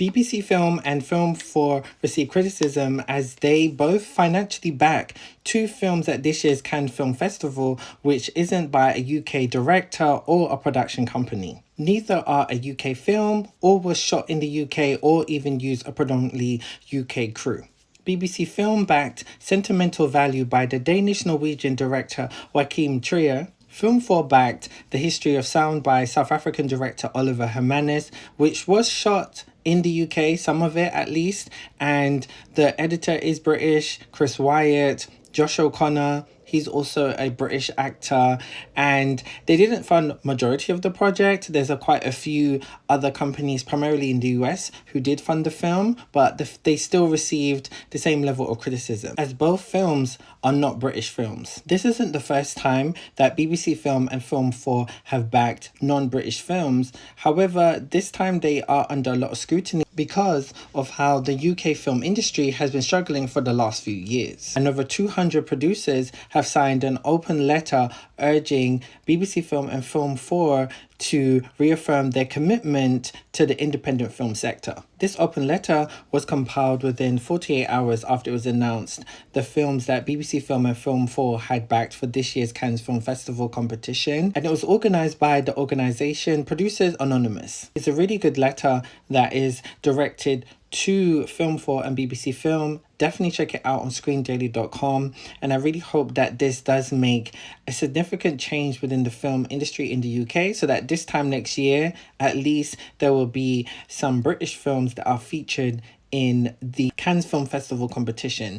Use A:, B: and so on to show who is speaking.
A: BBC Film and Film 4 received criticism as they both financially back two films at this year's Cannes Film Festival, which isn't by a UK director or a production company. Neither are a UK film or was shot in the UK or even use a predominantly UK crew. BBC Film backed Sentimental Value by the Danish-Norwegian director Joachim Trier. Film 4 backed The History of Sound by South African director Oliver Hermanus, which was shot in the UK, some of it at least, and the editor is British, Chris Wyatt, Josh O'Connor. He's also a British actor, and they didn't fund majority of the project. There's quite a few other companies, primarily in the US, who did fund the film, but they still received the same level of criticism, as both films are not British films. This isn't the first time that BBC Film and Film 4 have backed non-British films. However, this time they are under a lot of scrutiny because of how the UK film industry has been struggling for the last few years. And over 200 producers have signed an open letter urging BBC Film and Film 4 to reaffirm their commitment to the independent film sector. This open letter was compiled within 48 hours after it was announced the films that BBC Film and Film 4 had backed for this year's Cannes Film Festival competition, and it was organised by the organisation Producers Anonymous. It's a really good letter that is directed to Film 4 and BBC Film. Definitely check it out on screendaily.com, and I really hope that this does make a significant change within the film industry in the UK, so that this time next year at least there will be some British films that are featured in the Cannes Film Festival competition.